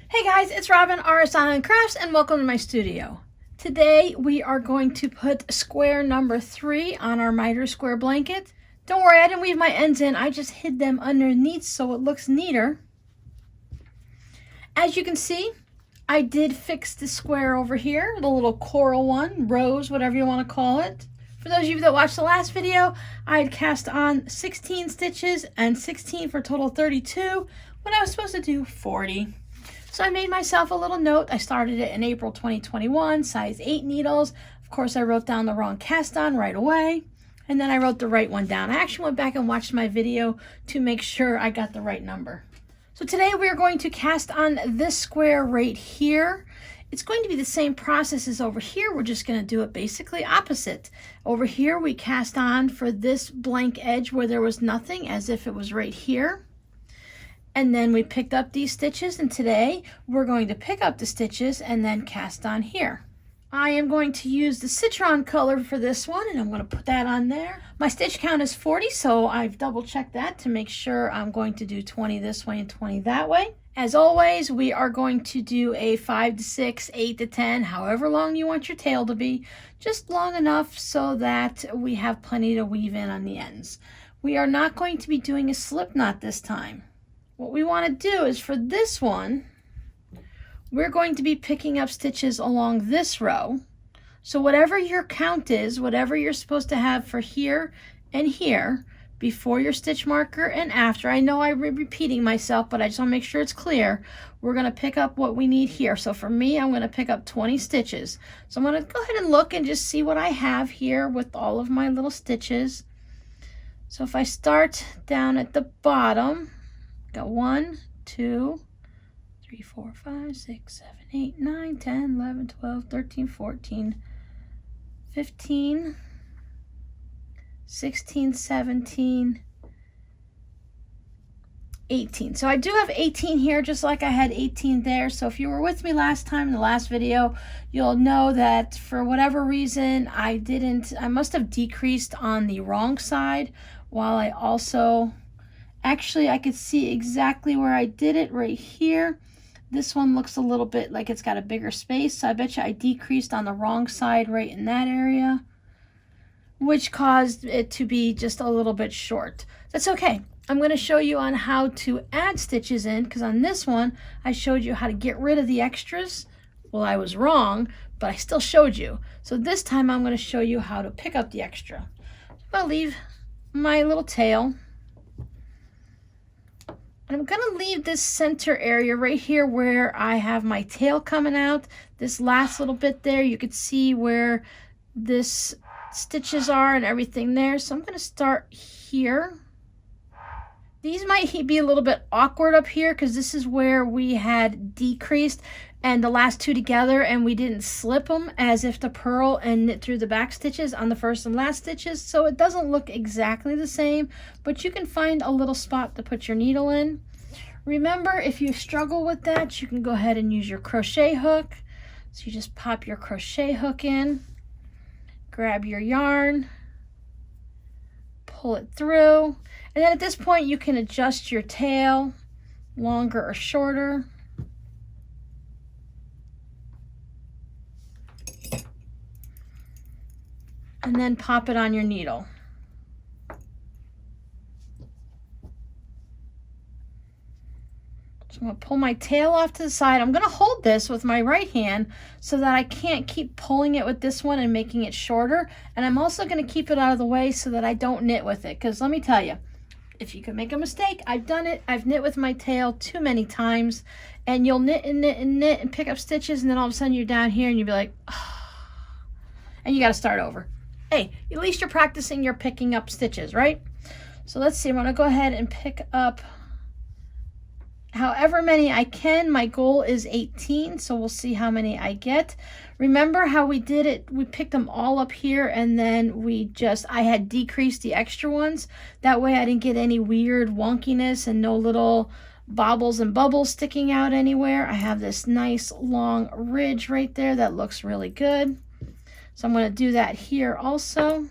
Hey guys, it's Robin, Artist on Crafts, and welcome to my studio. Today we are going to put square number 3 on our miter square blanket. Don't worry, I didn't weave my ends in, I just hid them underneath so it looks neater. As you can see, I did fix the square over here, the little coral one, rose, whatever you want to call it. For those of you that watched the last video, I had cast on 16 stitches and 16 for a total of 32, when I was supposed to do 40. So I made myself a little note. I started it in April 2021, size 8 needles. Of course, I wrote down the wrong cast on right away. And then I wrote the right one down. I actually went back and watched my video to make sure I got the right number. So today we are going to cast on this square right here. It's going to be the same process as over here. We're just going to do it basically opposite. Over here we cast on for this blank edge where there was nothing, as if it was right here. And then we picked up these stitches, and today we're going to pick up the stitches and then cast on here. I am going to use the citron color for this one, and I'm going to put that on there. My stitch count is 40, so I've double checked that to make sure I'm going to do 20 this way and 20 that way. As always, we are going to do a 5 to 6, 8 to 10, however long you want your tail to be, just long enough so that we have plenty to weave in on the ends. We are not going to be doing a slip knot this time. What we want to do is for this one, we're going to be picking up stitches along this row. So whatever your count is, whatever you're supposed to have for here and here, before your stitch marker and after, I know I'm repeating myself, but I just want to make sure it's clear, we're going to pick up what we need here. So for me, I'm going to pick up 20 stitches. So I'm going to go ahead and look and just see what I have here with all of my little stitches. So if I start down at the bottom, got 1, 2, 3, 4, 5, 6, 7, 8, 9, 10, 11, 12, 13, 14, 15, 16, 17, 18. So I do have 18 here, just like I had 18 there. So if you were with me last time in the last video, you'll know that for whatever reason, I must have decreased on the wrong side, while I also, actually, I could see exactly where I did it right here. This one looks a little bit like it's got a bigger space, so I bet you I decreased on the wrong side right in that area, which caused it to be just a little bit short. That's okay. I'm going to show you on how to add stitches in, because on this one, I showed you how to get rid of the extras. Well, I was wrong, but I still showed you. So this time I'm going to show you how to pick up the extra. I'll leave my little tail. I'm going to leave this center area right here where I have my tail coming out. This last little bit there, you could see where this stitches are and everything there. So I'm going to start here. These might be a little bit awkward up here because this is where we had decreased and the last two together, and we didn't slip them as if to purl and knit through the back stitches on the first and last stitches. So it doesn't look exactly the same, but you can find a little spot to put your needle in. Remember, if you struggle with that, you can go ahead and use your crochet hook. So you just pop your crochet hook in, grab your yarn, pull it through, and then at this point you can adjust your tail, longer or shorter. And then pop it on your needle. So I'm going to pull my tail off to the side. I'm going to hold this with my right hand so that I can't keep pulling it with this one and making it shorter. And I'm also going to keep it out of the way so that I don't knit with it. Because let me tell you, if you can make a mistake, I've done it. I've knit with my tail too many times. And you'll knit and knit and knit and pick up stitches, and then all of a sudden you're down here and you'll be like, oh, and you got to start over. Hey, at least you're practicing your picking up stitches, right? So let's see, I'm gonna go ahead and pick up however many I can. My goal is 18, so we'll see how many I get. Remember how we did it? We picked them all up here, and then I had decreased the extra ones. That way I didn't get any weird wonkiness and no little bobbles and bubbles sticking out anywhere. I have this nice long ridge right there that looks really good. So I'm going to do that here also.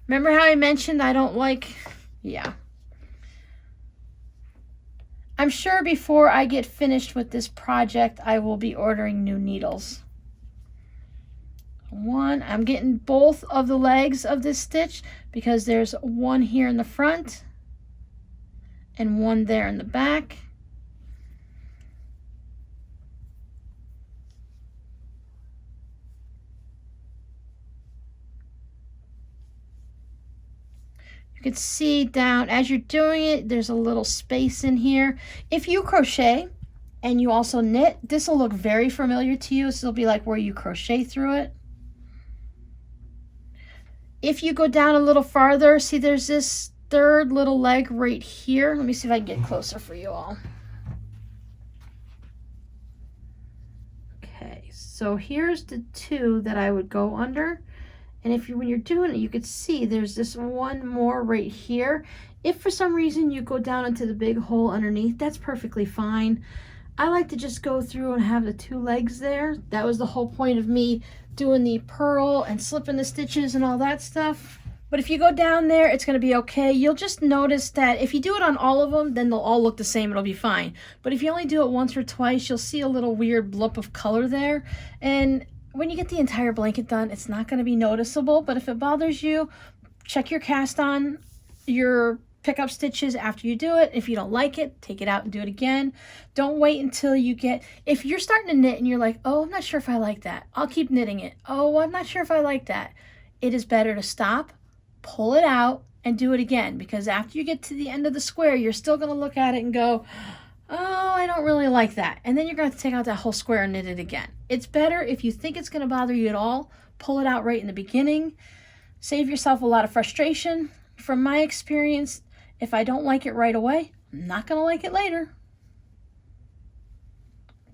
Remember how I mentioned I don't like, I'm sure before I get finished with this project, I will be ordering new needles. One, I'm getting both of the legs of this stitch because there's one here in the front and one there in the back. You can see down as you're doing it, there's a little space in here. If you crochet and you also knit, this will look very familiar to you. So it'll be like where you crochet through it. If you go down a little farther, see there's this third little leg right here. Let me see if I can get closer for you all. Okay, so here's the two that I would go under. And if you, when you're doing it, you could see there's this one more right here. If for some reason you go down into the big hole underneath, that's perfectly fine. I like to just go through and have the two legs there. That was the whole point of me doing the purl and slipping the stitches and all that stuff. But if you go down there, it's going to be okay. You'll just notice that if you do it on all of them, then they'll all look the same. It'll be fine. But if you only do it once or twice, you'll see a little weird blip of color there. And when you get the entire blanket done, it's not going to be noticeable. But if it bothers you, check your cast on, your pickup stitches after you do it. If you don't like it, take it out and do it again. Don't wait until you get, if you're starting to knit and you're like, oh, I'm not sure if I like that, I'll keep knitting it. Oh, I'm not sure if I like that. It is better to stop, pull it out, and do it again. Because after you get to the end of the square, you're still going to look at it and go, oh, I don't really like that. And then you're going to have to take out that whole square and knit it again. It's better if you think it's going to bother you at all, pull it out right in the beginning. Save yourself a lot of frustration. From my experience, if I don't like it right away, I'm not going to like it later.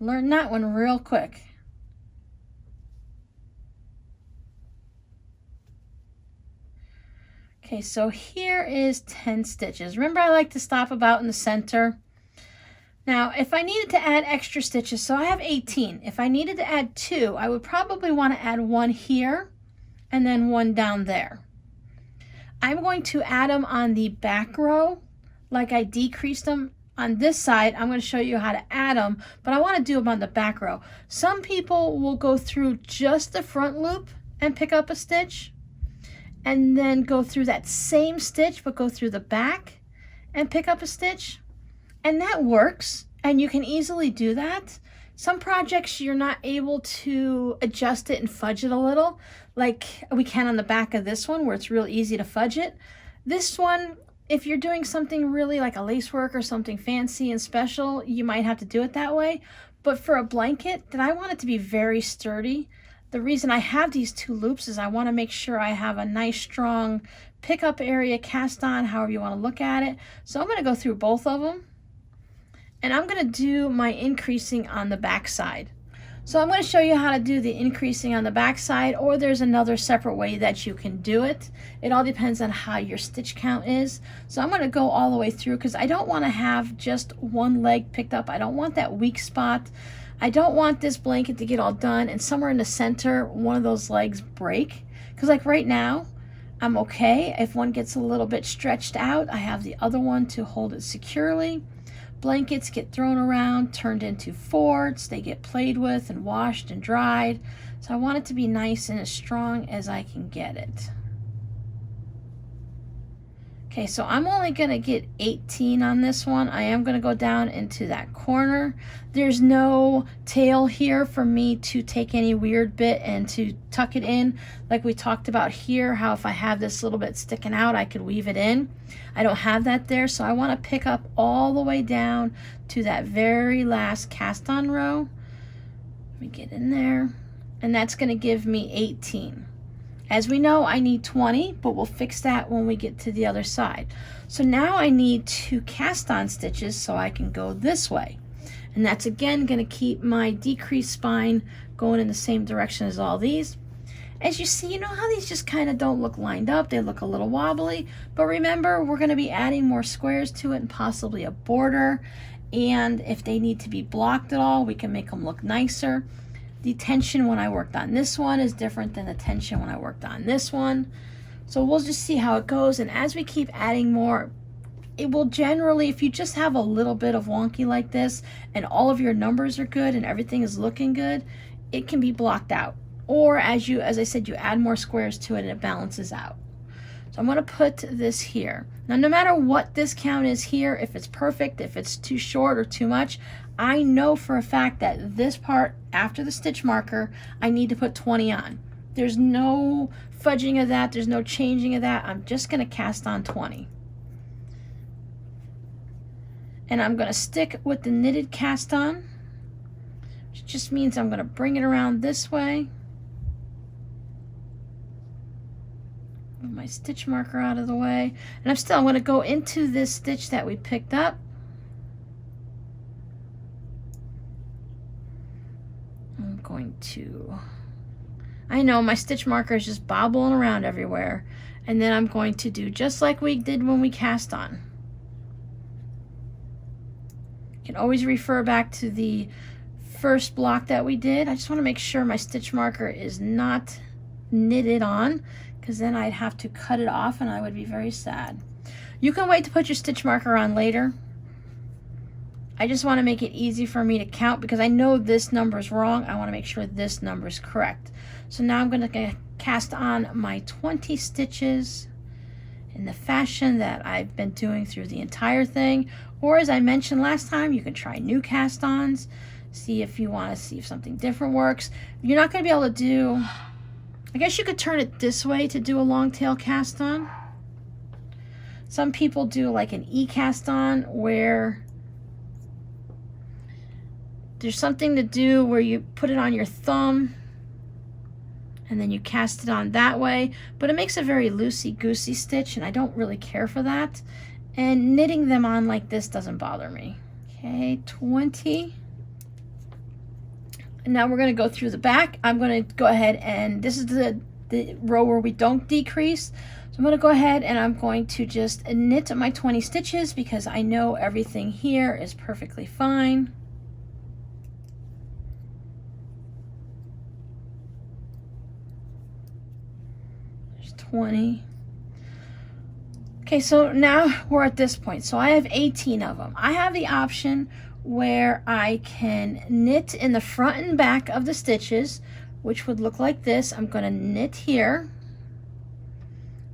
Learn that one real quick. Okay, so here is 10 stitches. Remember, I like to stop about in the center. Now, if I needed to add extra stitches, so I have 18. If I needed to add 2, I would probably want to add one here and then one down there. I'm going to add them on the back row, like I decreased them on this side. I'm going to show you how to add them, but I want to do them on the back row. Some people will go through just the front loop and pick up a stitch, and then go through that same stitch, but go through the back and pick up a stitch. And that works, and you can easily do that. Some projects you're not able to adjust it and fudge it a little, like we can on the back of this one, where it's real easy to fudge it. This one, if you're doing something really like a lace work or something fancy and special, you might have to do it that way. But for a blanket, then I want it to be very sturdy. The reason I have these two loops is I want to make sure I have a nice strong pickup area cast on, however you want to look at it. So I'm going to go through both of them. And I'm going to do my increasing on the back side. So I'm going to show you how to do the increasing on the back side, or there's another separate way that you can do it. It all depends on how your stitch count is. So I'm going to go all the way through because I don't want to have just one leg picked up. I don't want that weak spot. I don't want this blanket to get all done and somewhere in the center one of those legs break. Because like right now, I'm okay. If one gets a little bit stretched out, I have the other one to hold it securely. Blankets get thrown around, turned into forts. They get played with and washed and dried. So I want it to be nice and as strong as I can get it. Okay, so I'm only going to get 18 on this one. I am going to go down into that corner. There's no tail here for me to take any weird bit and to tuck it in. Like we talked about here, how if I have this little bit sticking out, I could weave it in. I don't have that there, so I want to pick up all the way down to that very last cast on row. Let me get in there. And that's going to give me 18. As we know, I need 20, but we'll fix that when we get to the other side. So now I need 2 cast on stitches so I can go this way. And that's again going to keep my decreased spine going in the same direction as all these. As you see, you know how these just kind of don't look lined up? They look a little wobbly. But remember, we're going to be adding more squares to it and possibly a border. And if they need to be blocked at all, we can make them look nicer. The tension when I worked on this one is different than the tension when I worked on this one. So we'll just see how it goes. And as we keep adding more it will generally, if you just have a little bit of wonky like this and all of your numbers are good and everything is looking good, it can be blocked out. Or as I said, you add more squares to it and it balances out. So I'm going to put this here. Now, no matter what this count is here, if it's perfect, if it's too short or too much, I know for a fact that this part after the stitch marker, I need to put 20 on. There's no fudging of that. There's no changing of that. I'm just going to cast on 20. And I'm going to stick with the knitted cast on, which just means I'm going to bring it around this way. Move my stitch marker out of the way. And I'm going to go into this stitch that we picked up. I'm going to, I know my stitch marker is just bobbling around everywhere. And then I'm going to do just like we did when we cast on. You can always refer back to the first block that we did. I just want to make sure my stitch marker is not knitted on, because then I'd have to cut it off and I would be very sad. You can wait to put your stitch marker on later. I just want to make it easy for me to count because I know this number is wrong. I want to make sure this number is correct. So now I'm going to cast on my 20 stitches in the fashion that I've been doing through the entire thing. Or as I mentioned last time, you can try new cast-ons, see if you want to see if something different works. You're not going to be able to do, I guess you could turn it this way to do a long tail cast on. Some people do like an E cast on where there's something to do where you put it on your thumb and then you cast it on that way, but it makes a very loosey-goosey stitch and I don't really care for that. And knitting them on like this doesn't bother me. Okay, 20. And now we're going to go through the back. I'm going to go ahead and this is the row where we don't decrease. So I'm going to go ahead and I'm going to just knit my 20 stitches because I know everything here is perfectly fine. There's 20. Okay, so now we're at this point. So I have 18 of them. I have the option where I can knit in the front and back of the stitches, which would look like this. I'm going to knit here.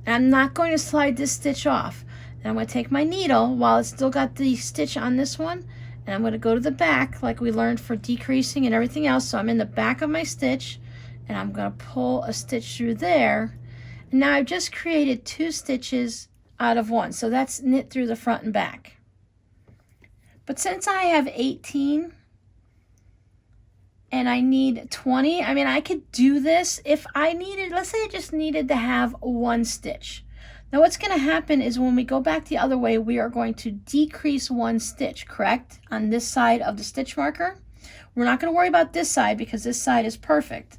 And I'm not going to slide this stitch off. Then I'm going to take my needle while it's still got the stitch on this one, and I'm going to go to the back like we learned for decreasing and everything else. So I'm in the back of my stitch, and I'm going to pull a stitch through there. And now I've just created 2 stitches out of 1. So that's knit through the front and back. But since I have 18 and I need 20, I mean, I could do this if I needed, let's say I just needed to have 1 stitch. Now what's going to happen is when we go back the other way, we are going to decrease 1 stitch, correct? On this side of the stitch marker. We're not going to worry about this side because this side is perfect.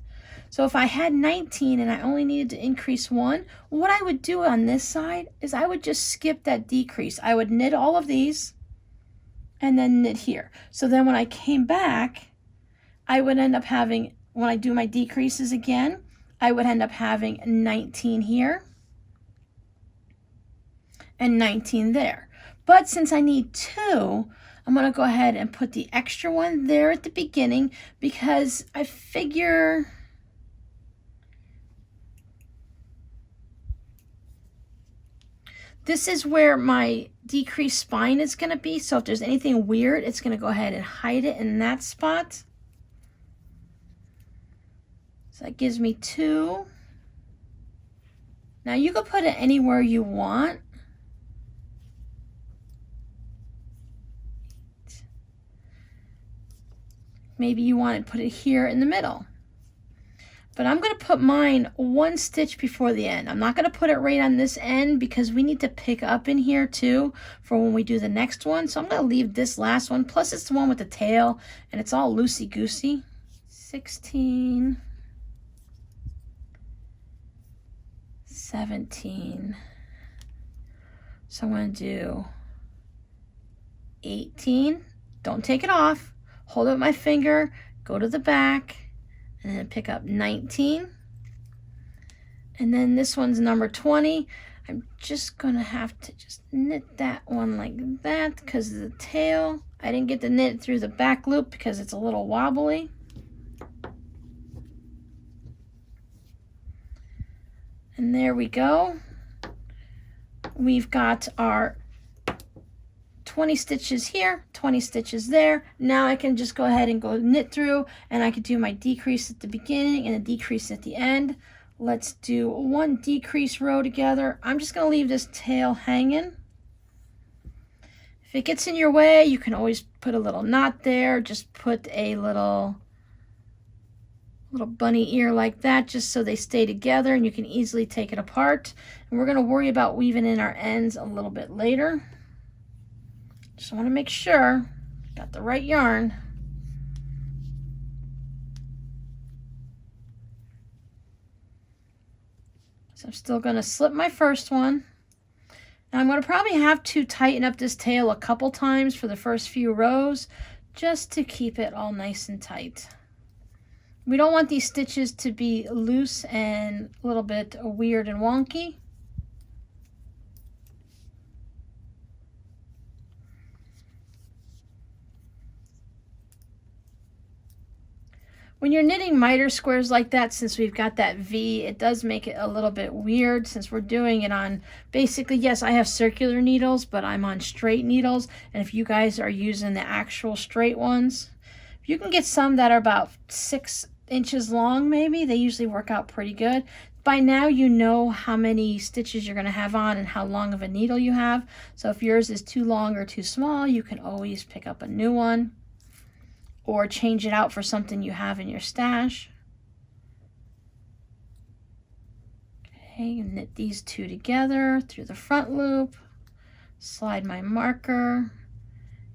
So if I had 19 and I only needed to increase 1, what I would do on this side is I would just skip that decrease. I would knit all of these and then knit here. So then when I came back, I would end up having, when I do my decreases again, I would end up having 19 here and 19 there. But since I need 2, I'm going to go ahead and put the extra one there at the beginning because I figure this is where my decreased spine is going to be. So if there's anything weird, it's going to go ahead and hide it in that spot. So that gives me 2. Now you can put it anywhere you want. Maybe you want to put it here in the middle. But I'm going to put mine 1 stitch before the end. I'm not going to put it right on this end because we need to pick up in here too for when we do the next one. So I'm going to leave this last one. Plus it's the one with the tail and it's all loosey-goosey. 16. 17. So I'm going to do 18. Don't take it off. Hold up my finger. Go to the back. And then pick up 19. And then this one's number 20. I'm just gonna have to just knit that one like that because of the tail. I didn't get to knit it through the back loop because it's a little wobbly. And there we go. We've got our 20 stitches here, 20 stitches there. Now I can just go ahead and go knit through, and I could do my decrease at the beginning and a decrease at the end. Let's do one decrease row together. I'm just going to leave this tail hanging. If it gets in your way, you can always put a little knot there. Just put a little bunny ear like that, just so they stay together and you can easily take it apart. And we're going to worry about weaving in our ends a little bit later. Just want to make sure got the right yarn. So I'm still going to slip my first one. And I'm going to probably have to tighten up this tail a couple times for the first few rows just to keep it all nice and tight. We don't want these stitches to be loose and a little bit weird and wonky. When you're knitting miter squares like that, since we've got that V, it does make it a little bit weird since we're doing it on, basically, yes, I have circular needles, but I'm on straight needles. And if you guys are using the actual straight ones, you can get some that are about 6 inches long maybe. They usually work out pretty good. By now you know how many stitches you're going to have on and how long of a needle you have. So if yours is too long or too small, you can always pick up a new one or change it out for something you have in your stash. Okay, knit these two together through the front loop, slide my marker,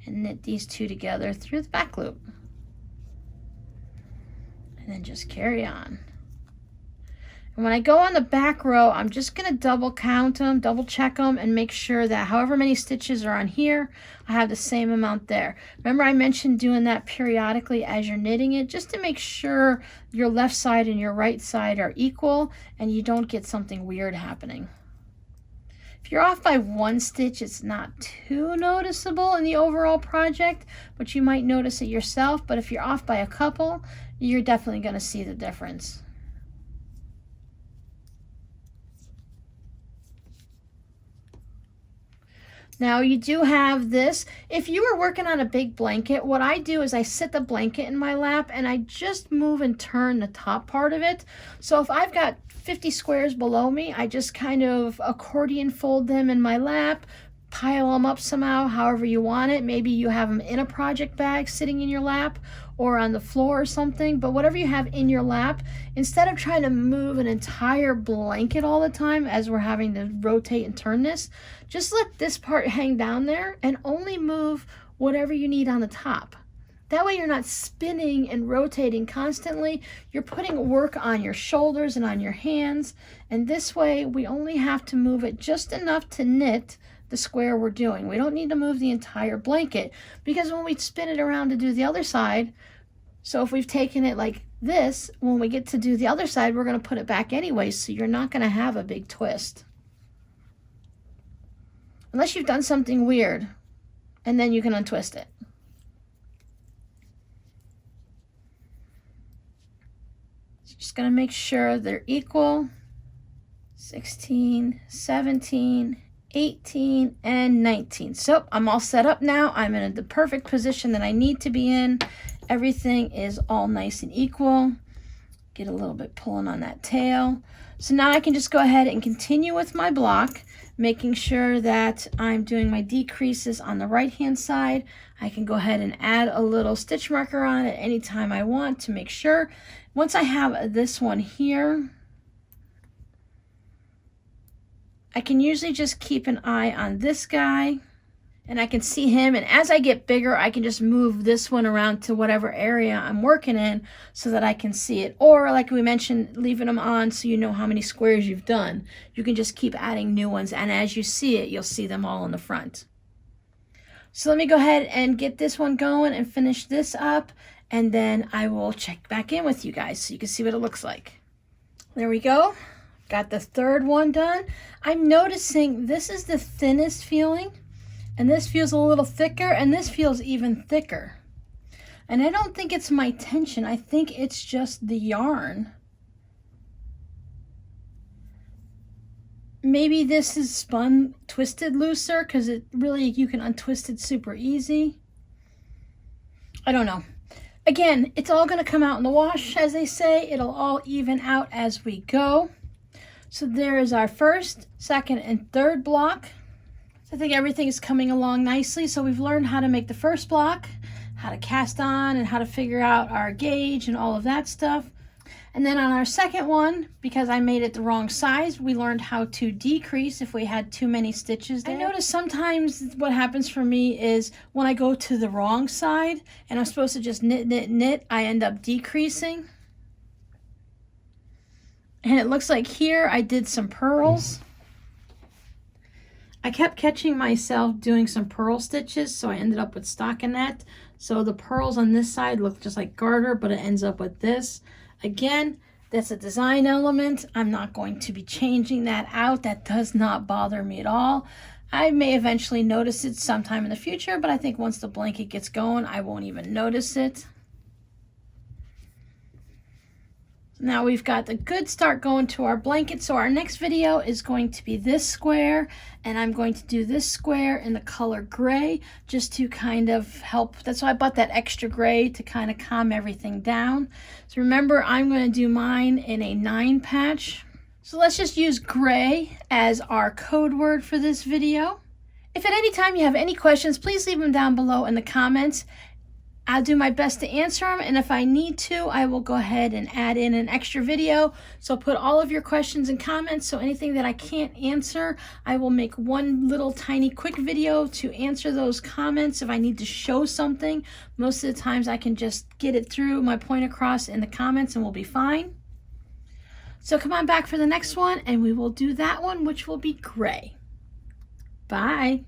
and knit these two together through the back loop. And then just carry on. And when I go on the back row, I'm just going to double count them, double check them, and make sure that however many stitches are on here, I have the same amount there. Remember I mentioned doing that periodically as you're knitting it, just to make sure your left side and your right side are equal and you don't get something weird happening. If you're off by 1 stitch, it's not too noticeable in the overall project, but you might notice it yourself. But if you're off by a couple, you're definitely going to see the difference. Now you do have this. If you were working on a big blanket, what I do is I sit the blanket in my lap and I just move and turn the top part of it. So if I've got 50 squares below me, I just kind of accordion fold them in my lap, pile them up somehow, however you want it. Maybe you have them in a project bag sitting in your lap or on the floor or something, but whatever you have in your lap, instead of trying to move an entire blanket all the time as we're having to rotate and turn this, just let this part hang down there and only move whatever you need on the top. That way you're not spinning and rotating constantly. You're putting work on your shoulders and on your hands, and this way we only have to move it just enough to knit the square we're doing. We don't need to move the entire blanket, because when we spin it around to do the other side, so if we've taken it like this, when we get to do the other side, we're going to put it back anyway, so you're not going to have a big twist. Unless you've done something weird, and then you can untwist it. So just going to make sure they're equal. 16, 17, 18, and 19. So I'm all set up now. I'm in the perfect position that I need to be in. Everything is all nice and equal. Get a little bit pulling on that tail. So now I can just go ahead and continue with my block, making sure that I'm doing my decreases on the right hand side. I can go ahead and add a little stitch marker on it anytime I want to make sure. Once I have this one here, I can usually just keep an eye on this guy and I can see him, and as I get bigger I can just move this one around to whatever area I'm working in so that I can see it. Or like we mentioned, leaving them on so you know how many squares you've done. You can just keep adding new ones, and as you see it, you'll see them all in the front. So let me go ahead and get this one going and finish this up, and then I will check back in with you guys so you can see what it looks like. There we go. Got the third one done. I'm noticing this is the thinnest feeling, and this feels a little thicker, and this feels even thicker. And I don't think it's my tension. I think it's just the yarn. Maybe this is spun twisted looser because it really, you can untwist it super easy. I don't know. Again, it's all going to come out in the wash, as they say. It'll all even out as we go. So there is our first, second, and third block. So I think everything is coming along nicely. So we've learned how to make the first block, how to cast on, and how to figure out our gauge and all of that stuff. And then on our second one, because I made it the wrong size, we learned how to decrease if we had too many stitches there. I notice sometimes what happens for me is when I go to the wrong side and I'm supposed to just knit, knit, knit, I end up decreasing. And it looks like here I did some purls. I kept catching myself doing some purl stitches, so I ended up with stockinette. So the purls on this side look just like garter, but it ends up with this. Again, that's a design element. I'm not going to be changing that out. That does not bother me at all. I may eventually notice it sometime in the future, but I think once the blanket gets going, I won't even notice it. Now we've got the good start going to our blanket. So our next video is going to be this square, and I'm going to do this square in the color gray just to kind of help. That's why I bought that extra gray, to kind of calm everything down. So remember, I'm going to do mine in a 9 patch. So let's just use gray as our code word for this video. If at any time you have any questions, please leave them down below in the comments. I'll do my best to answer them, and if I need to, I will go ahead and add in an extra video. So put all of your questions and comments, so anything that I can't answer, I will make one little tiny quick video to answer those comments if I need to show something. Most of the times I can just get it through my point across in the comments and we'll be fine. So come on back for the next one, and we will do that one, which will be gray. Bye.